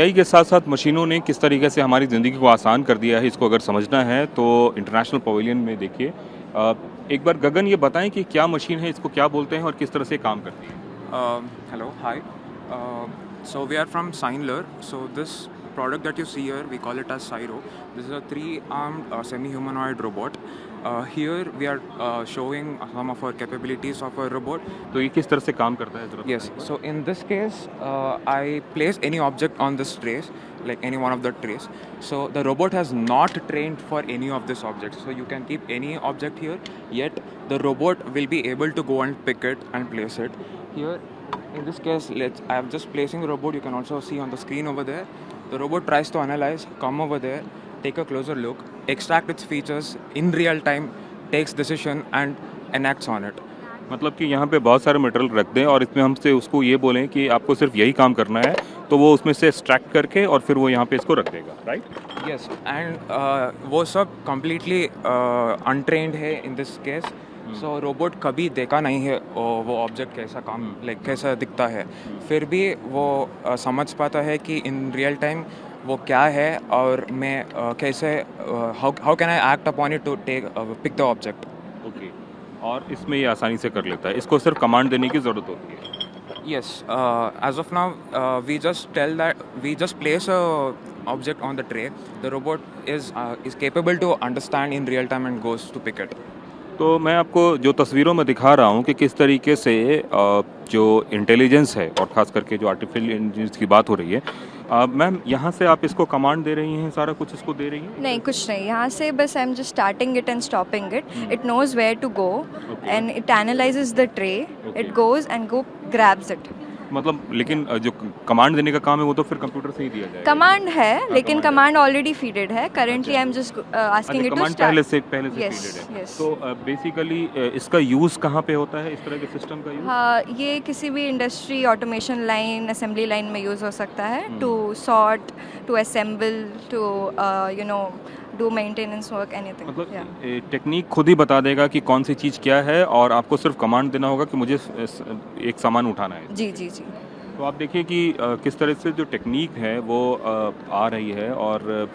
AI के साथ साथ मशीनों ने किस तरीके से हमारी ज़िंदगी को आसान कर दिया है, इसको अगर समझना है तो इंटरनेशनल पवेलियन में देखिए। एक बार गगन ये बताएं कि क्या मशीन है, इसको क्या बोलते हैं और किस तरह से काम करती है। Hello, hi. So we are from Signler. So this product that you see here, we call it as Cyro. This is a three-armed semi-humanoid robot. Here we are showing some of our capabilities of a robot. तो ये किस तरह से काम करता है जरा Yes. So in this case, I place any object on this trays, like any one of the trays. So the robot has not trained for any of these objects. So you can keep any object here. Yet the robot will be able to go and pick it and place it. Here, in this case, I am just placing the robot. You can also see on the screen over there. The robot tries to analyze, come over there, take a closer look, extract its features in real time, takes decision and enacts on it. मतलब कि यहाँ पे बहुत सारे material रख दें और इसमें हमसे उसको ये बोलें कि आपको सिर्फ यही काम करना है, तो वो उसमें से एक्सट्रैक्ट करके और फिर वो यहाँ पे इसको रख देगा, राइट? Yes, and वो सब completely untrained है in this case. So robot कभी देखा नहीं है वो ऑब्जेक्ट कैसा काम लाइक कैसा दिखता है, फिर भी वो समझ पाता है कि इन रियल टाइम वो क्या है और मैं कैसे how can I act upon it to take pick the object. Okay, और इसमें ये आसानी से कर लेता है, इसको सिर्फ कमांड देने की ज़रूरत होती है. Yes, as of now, we just tell that we just place a object on the tray. The robot is capable to understand in real time and goes to pick it. तो मैं आपको जो तस्वीरों में दिखा रहा हूँ कि किस तरीके से जो इंटेलिजेंस है और ख़ास करके जो आर्टिफिशियल इंटेलिजेंस की बात हो रही है, मैम यहाँ से आप इसको कमांड दे रही हैं, सारा कुछ इसको दे रही हैं? नहीं, कुछ नहीं, यहाँ से बस I am just starting it and stopping it. It knows where to go and it analyses the tray. It goes and go grabs it. मतलब लेकिन जो कमांड देने का काम है वो तो फिर कंप्यूटर से ही दिया जाएगा. कमांड है, लेकिन कमांड ऑलरेडी फीडेड है. Currently I am just asking it to start. पहले से फीडेड है. तो बेसिकली इसका यूज़ कहाँ पे होता है, इस तरह के सिस्टम का यूज़? हाँ, ये किसी भी industry automation line, assembly line में यूज़ हो सकता है. To sort, to assemble, to you know do maintenance work, anything. मतलब टेक्निक खुद ही बता देगा कि कौन सी चीज़ क्या है और आपको सिर्फ कमांड देना होगा कि मुझे एक सामान उठाना है. जी जी जी. तो आप देखिए कि किस तरह से जो टेक्निक है वो आ रही है और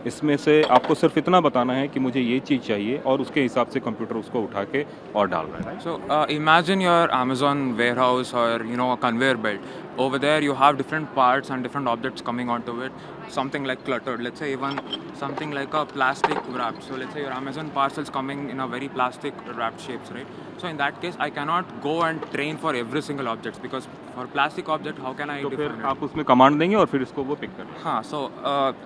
इसमें से आपको सिर्फ इतना बताना है कि मुझे ये चीज़ चाहिए और उसके हिसाब से कंप्यूटर उसको उठा के और डाल रहा है. So imagine your Amazon warehouse or a conveyor belt. Over there you have different parts and different objects coming onto it. Something like cluttered. Let's say even something like a plastic wrap. So let's say your Amazon parcels coming in a very plastic wrapped shapes, right? So in that case I cannot go and train for every single object because for plastic object how can I तो define फिर it? आप उसमें command देंगे और फिर इसको वो pick कर. हाँ, सो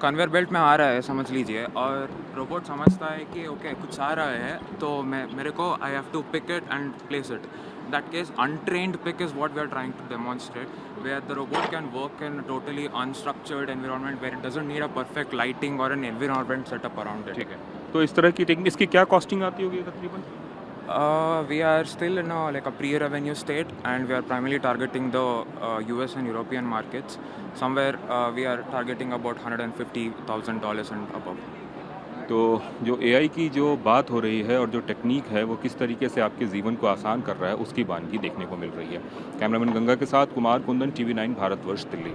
कन्वेयर बेल्ट में आ रहा है समझ लीजिए और रोबोट समझता है कि ओके कुछ आ रहा है तो मेरे को I have to pick it and place it. That case, untrained pick is what we are trying to demonstrate, where the robot can work in a totally unstructured environment where it doesn't need a perfect lighting or an environment setup around it. ठीक है. तो इस तरह की technique, इसकी क्या costing आती होगी तकरीबन? We are still in a pre-revenue state and we are primarily targeting the US and European markets. Somewhere we are targeting about $150,000 and above. तो जो एआई की जो बात हो रही है और जो टेक्निक है वो किस तरीके से आपके जीवन को आसान कर रहा है उसकी बानगी देखने को मिल रही है. कैमरामैन गंगा के साथ कुमार कुंदन, TV9 भारतवर्ष, दिल्ली.